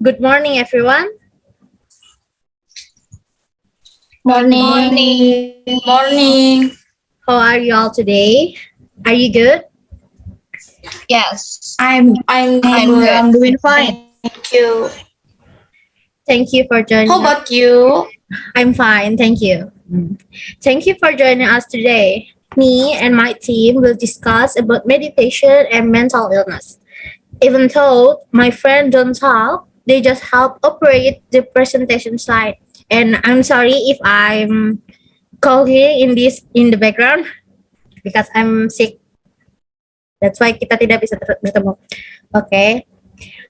Good morning, everyone. Morning. Morning. How are you all today? Are you good? Yes, I'm I'm good. good. I'm doing fine. Thank you. Thank you for joining How us. about you? I'm fine, thank you. Thank you for joining us today. Me and my team will discuss about meditation and mental illness. Even though my friend don't talk, they just help operate the presentation slide. And I'm sorry if I'm coughing in the background because I'm sick. That's why kita tidak bisa bertemu. Okay.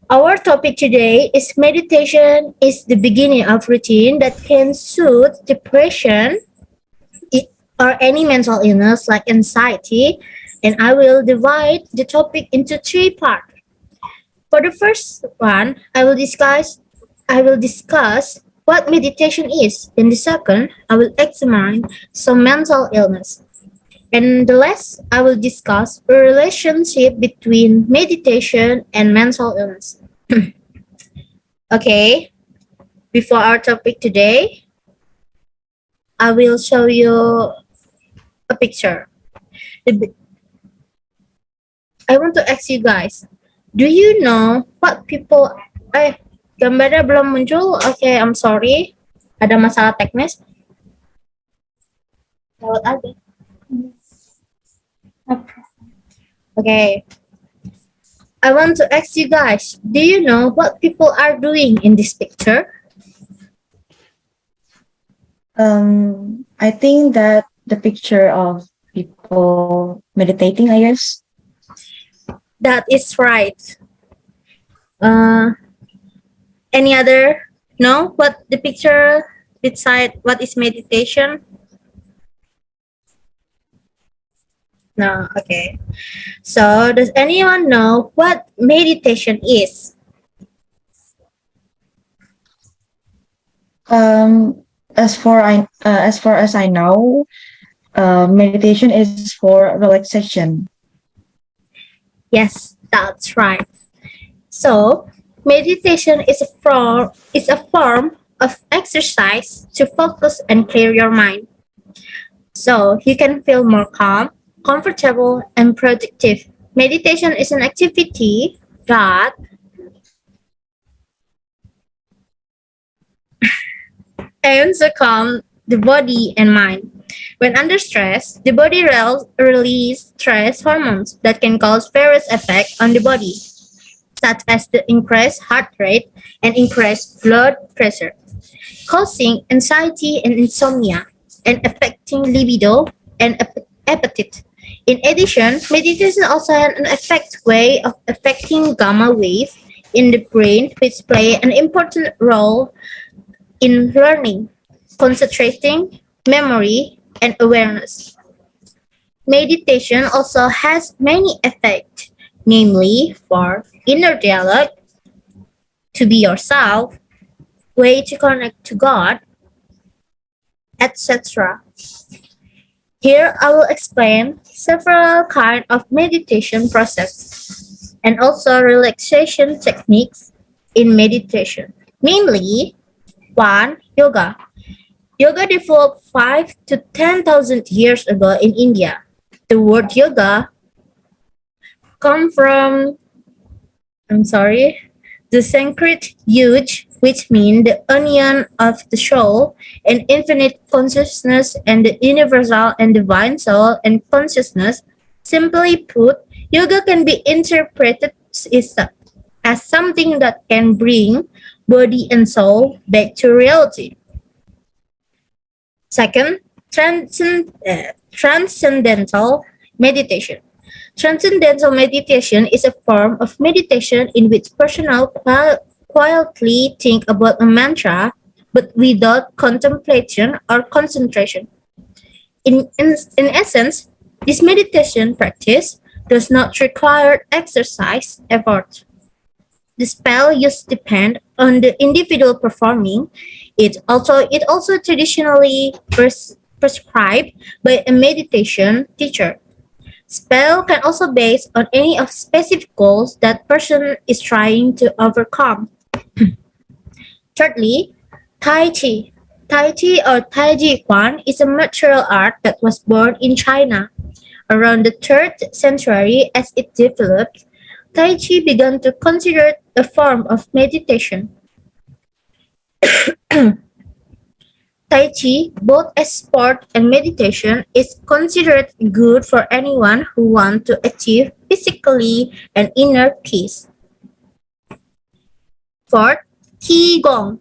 Our topic today is meditation is the beginning of routine that can soothe depression or any mental illness like anxiety. And I will divide the topic into three parts. For the first one, I will discuss what meditation is. In the second, I will examine some mental illness. And the last, I will discuss a relationship between meditation and mental illness. Okay, before our topic today, I will show you a picture. I want to ask you guys, do you know what people... gambarnya belum muncul. Okay, I'm sorry. Ada masalah teknis. Lewat aja. Okay. I want to ask you guys, do you know what people are doing in this picture? I think that the picture of people meditating, I guess. That is right. Any other? No? What the picture beside what is meditation? No, okay. So does anyone know what meditation is? As far as I know, meditation is for relaxation. Yes, that's right. So meditation is a form of exercise to focus and clear your mind. So you can feel more calm, comfortable, and productive. Meditation is an activity that aims to calm the body and mind. When under stress, the body releases stress hormones that can cause various effects on the body, such as the increased heart rate and increased blood pressure, causing anxiety and insomnia, and affecting libido and appetite. In addition, meditation also has an effective way of affecting gamma waves in the brain, which play an important role in learning, concentrating, memory, and awareness. Meditation also has many effects, namely for inner dialogue, to be yourself, way to connect to God, etc. Here I will explain several kinds of meditation process and also relaxation techniques in meditation. Namely, 1. Yoga. Yoga developed 5 to 10,000 years ago in India. The word yoga come from, the Sanskrit yuj, which means the onion of the soul, and infinite consciousness and the universal and divine soul and consciousness. Simply put, yoga can be interpreted as something that can bring body and soul back to reality. Second, transcendental meditation. Transcendental meditation is a form of meditation in which persons quietly think about a mantra, but without contemplation or concentration. In essence, this meditation practice does not require exercise effort. The spell use depend on the individual performing it. Also traditionally prescribed by a meditation teacher. Spell can also based on any of specific goals that person is trying to overcome. Thirdly, Tai Chi. Tai Chi or Tai Chi Quan is a martial art that was born in China. Around the 3rd century, as it developed, Tai Chi began to consider it a form of meditation. Tai Chi, both as sport and meditation, is considered good for anyone who wants to achieve physically and inner peace. Fourth, Qigong.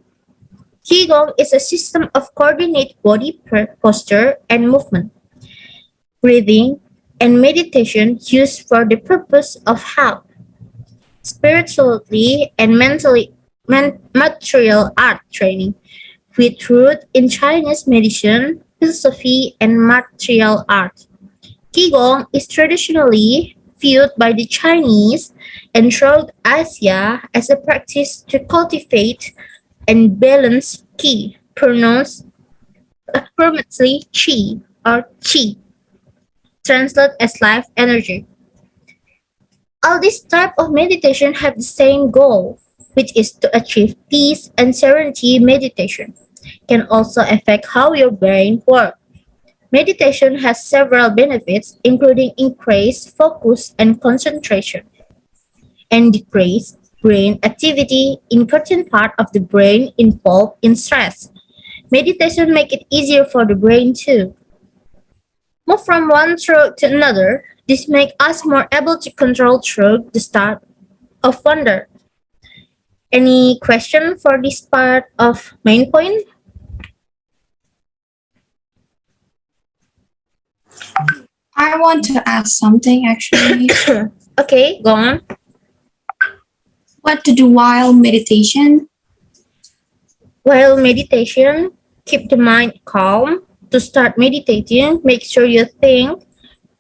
Qigong is a system of coordinated body posture and movement, breathing, and meditation used for the purpose of health, spirituality, and material art training, with root in Chinese medicine, philosophy, and martial art. Qigong is traditionally viewed by the Chinese and throughout Asia as a practice to cultivate and balance qi, pronounced affirmatively qi or qi, translated as life energy. All these type of meditation have the same goal, which is to achieve peace and serenity. Meditation can also affect how your brain works. Meditation has several benefits, including increased focus and concentration, and decreased brain activity in certain part of the brain involved in stress. Meditation make it easier for the brain to move from one thought to another. This makes us more able to control through the start of wonder. Any question for this part of main point? I want to ask something actually. Okay, go on. What to do while meditation? While meditation, keep the mind calm. To start meditating, make sure you think.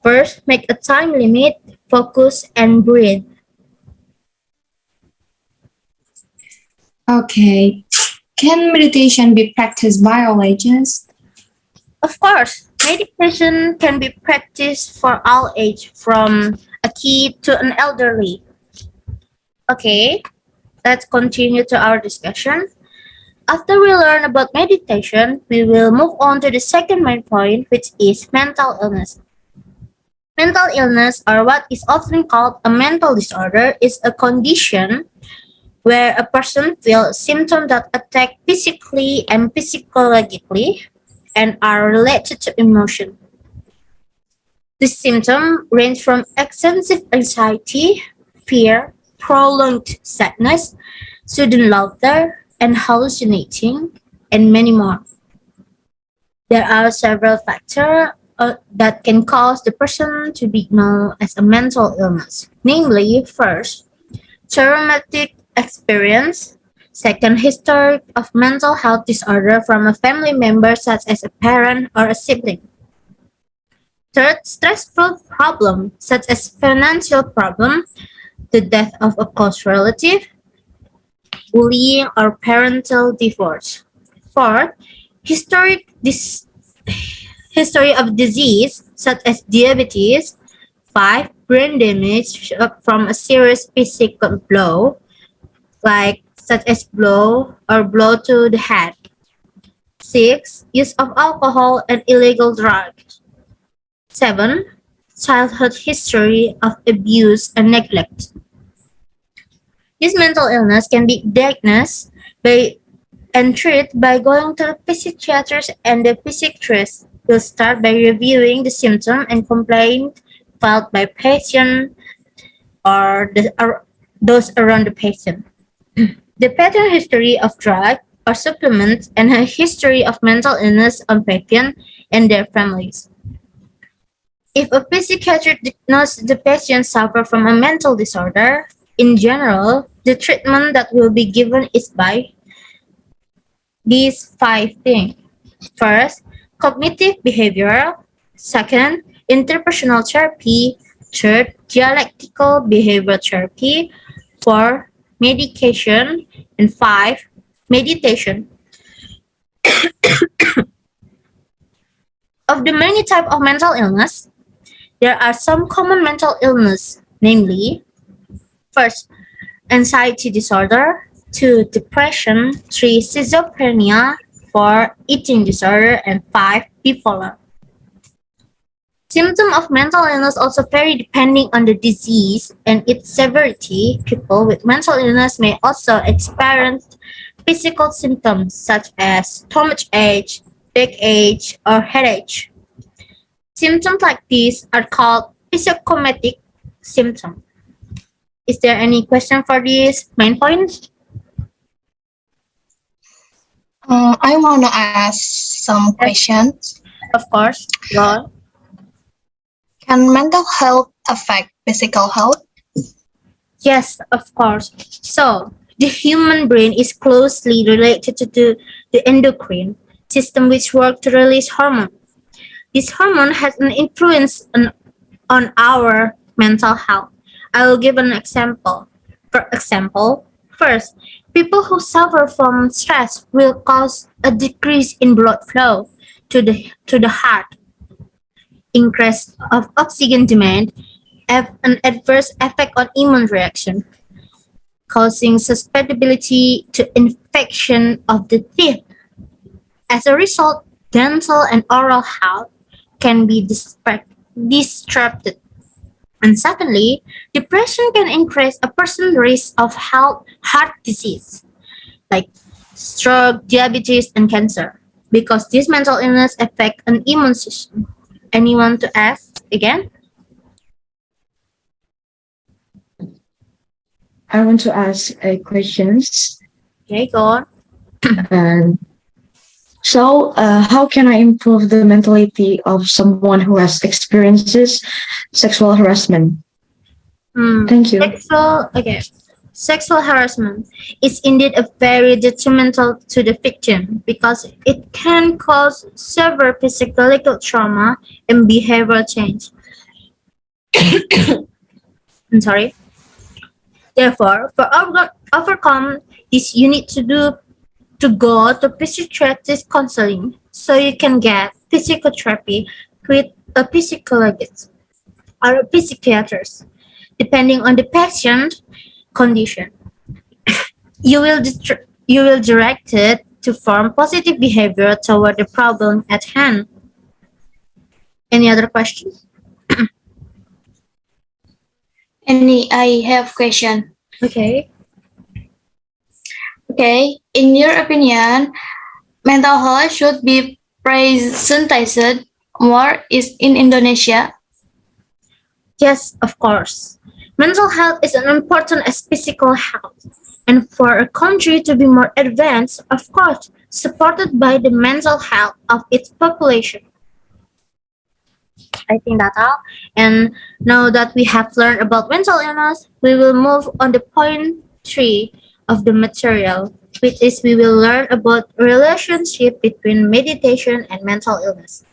First, make a time limit, focus, and breathe. Okay. Can meditation be practiced by all ages? Of course, meditation can be practiced for all age, from a kid to an elderly. Okay, let's continue to our discussion. After we learn about meditation, we will move on to the second main point, which is mental illness. Mental illness, or what is often called a mental disorder, is a condition where a person feels symptoms that attack physically and psychologically and are related to emotion. These symptoms range from excessive anxiety, fear, prolonged sadness, sudden laughter, and hallucinating, and many more. There are several factors that can cause the person to be known as a mental illness. Namely, first, traumatic experience. Second, history of mental health disorder from a family member such as a parent or a sibling. Third, stressful problem such as financial problem, the death of a close relative, bullying or parental divorce. Fourth, history of disease such as diabetes. Five, brain damage from a serious physical blow, like such as blow to the head. Six, use of alcohol and illegal drugs. Seven, childhood history of abuse and neglect. This mental illness can be diagnosed by and treated by going to the psychiatrist, and the psychiatrist will start by reviewing the symptom and complaint filed by patient or those around the patient. The pattern history of drug or supplements and a history of mental illness on patient and their families. If a psychiatrist diagnoses the patient suffer from a mental disorder, in general, the treatment that will be given is by these five things. First, cognitive behavioral. Second, interpersonal therapy. Third, dialectical behavioral therapy. Four, medication. And five, meditation. Of the many types of mental illness, there are some common mental illness, namely, first, anxiety disorder. 2. Depression. 3. Schizophrenia. 4. Eating disorder. And 5. Bipolar. Symptoms of mental illness also vary depending on the disease and its severity. People with mental illness may also experience physical symptoms such as stomach ache, backache, or headache. Symptoms like these are called physicosomatic symptoms. Is there any question for this main point? I want to ask some Yes, questions. of course. Go on. Can mental health affect physical health? Yes, of course. So, the human brain is closely related to the endocrine system, which works to release hormone. This hormone has an influence on our mental health. I will give an example. For example, first, people who suffer from stress will cause a decrease in blood flow to the heart, increase of oxygen demand, have an adverse effect on immune reaction, causing susceptibility to infection of the teeth. As a result, dental and oral health can be disrupted. And secondly, depression can increase a person's risk of heart disease like stroke, diabetes, and cancer because this mental illness affect an immune system. Anyone to ask again? I want to ask questions. Okay, go on. And how can I improve the mentality of someone who has experiences sexual harassment? Thank you. Sexual harassment is indeed a very detrimental to the victim because it can cause severe physical trauma and behavioral change. I'm sorry. Therefore, for overcome this, you need to go to psychiatrist counseling so you can get physical therapy with a psychologist or a psychiatrist, depending on the patient condition. You will direct it to form positive behavior toward the problem at hand. Any other questions? I have question. Okay. Okay, in your opinion, mental health should be prioritized more is in Indonesia. Yes, of course. Mental health is as important as physical health. And for a country to be more advanced, of course, supported by the mental health of its population. I think that's all. And now that we have learned about mental illness, we will move on to point 3 of the material, which is we will learn about relationship between meditation and mental illness.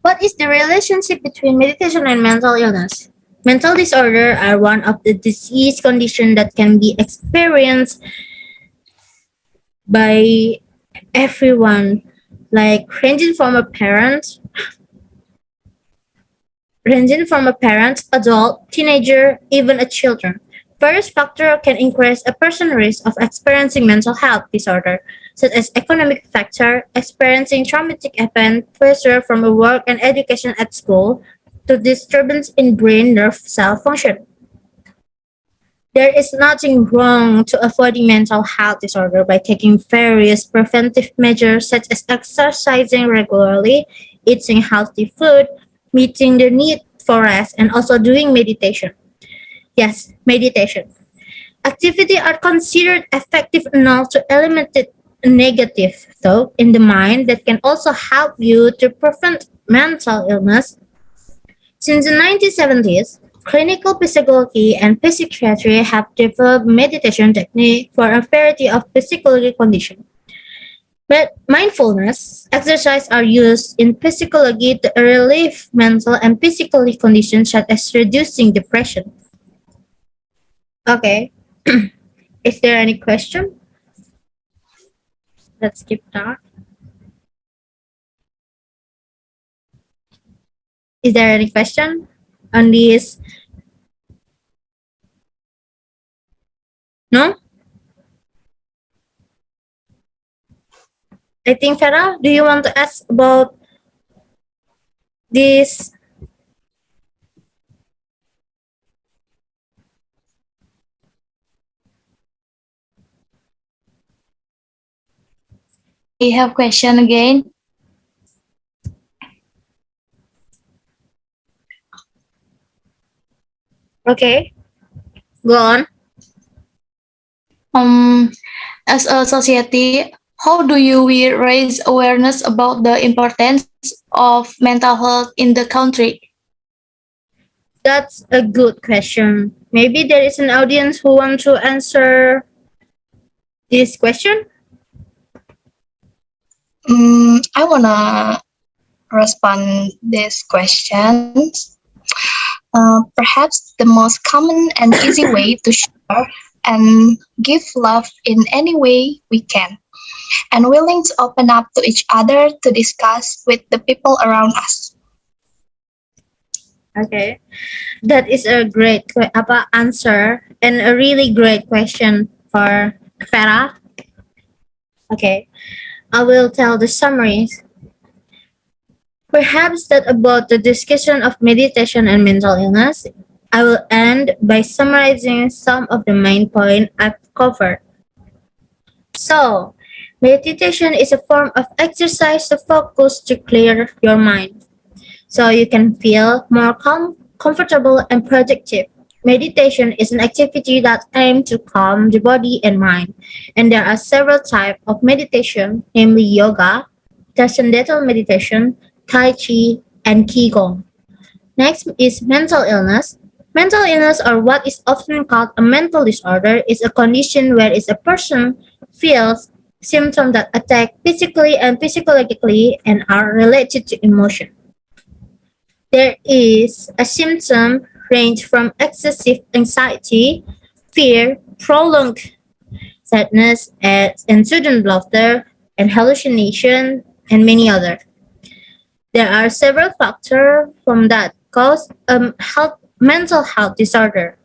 What is the relationship between meditation and mental illness? Mental disorder are one of the disease conditions that can be experienced by everyone, like ranging from a parent, adult, teenager, even a children. Various factors can increase a person's risk of experiencing mental health disorder, such as economic factor, experiencing traumatic event, pressure from a work and education at school, to disturbance in brain nerve cell function. There is nothing wrong to avoiding mental health disorder by taking various preventive measures such as exercising regularly, eating healthy food, meeting the need for rest, and also doing meditation. Yes, meditation. Activity are considered effective enough to eliminate negative thought in the mind that can also help you to prevent mental illness. Since the 1970s, clinical psychology and psychiatry have developed meditation technique for a variety of physiological conditions. But mindfulness exercise are used in psychology to relieve mental and physical conditions such as reducing depression. Okay. Is there any question? Let's keep that. Is there any question on this No? I think Farah, do you want to ask about this? I have question again. Okay, go on. Um, as a society, how do we raise awareness about the importance of mental health in the country? That's a good question. Maybe there is an audience who want to answer this question. I wanna respond these questions. Perhaps the most common and easy way to share and give love in any way we can, and willing to open up to each other to discuss with the people around us. Okay, that is a great answer and a really great question for Farah. Okay, I will tell the summaries. Perhaps that about the discussion of meditation and mental illness. I will end by summarizing some of the main points I've covered. So, meditation is a form of exercise to focus to clear your mind so you can feel more calm, comfortable, and productive. Meditation is an activity that aims to calm the body and mind, and there are several types of meditation, namely yoga, transcendental meditation, tai chi, and qigong. Next is mental illness. Mental illness, or what is often called a mental disorder, is a condition where a person feels symptoms that attack physically and psychologically and are related to emotion. There is a symptom range from excessive anxiety, fear, prolonged sadness, and sudden laughter, and hallucination, and many others. There are several factors from that cause mental health disorder,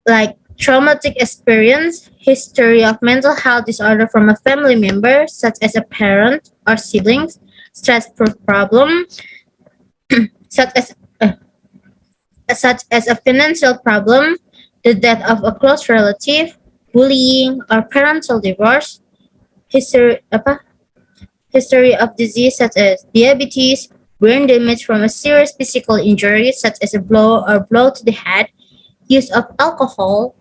like traumatic experience, history of mental health disorder from a family member, such as a parent or siblings, stressful problem, such as a financial problem, the death of a close relative, bullying or parental divorce, history history of disease such as diabetes, brain damage from a serious physical injury such as a blow to the head, use of alcohol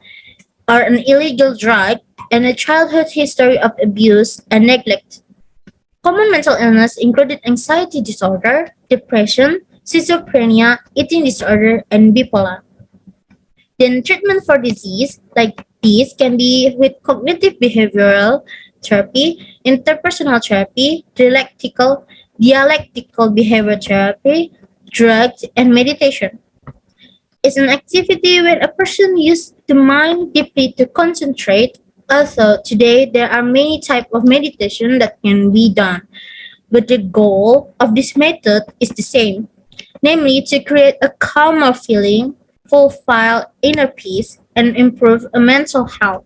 or an illegal drug, and a childhood history of abuse and neglect. Common mental illness included anxiety disorder, depression, schizophrenia, eating disorder, and bipolar. Then treatment for disease like these can be with cognitive behavioral therapy, interpersonal therapy, dialectical behavior therapy, drugs, and meditation. It's an activity when a person uses the mind deeply to concentrate. Also, today there are many types of meditation that can be done, but the goal of this method is the same, namely to create a calmer feeling, fulfill inner peace, and improve a mental health.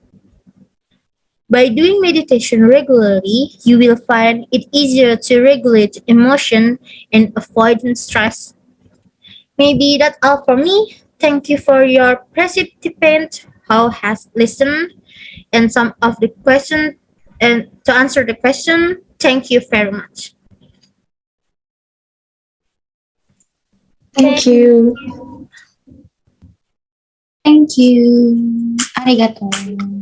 By doing meditation regularly, you will find it easier to regulate emotion and avoid stress. Maybe that's all for me. Thank you for your participant who has listened and some of the question and to answer the question. Thank you very much. Thank you. Thank you. Arigato.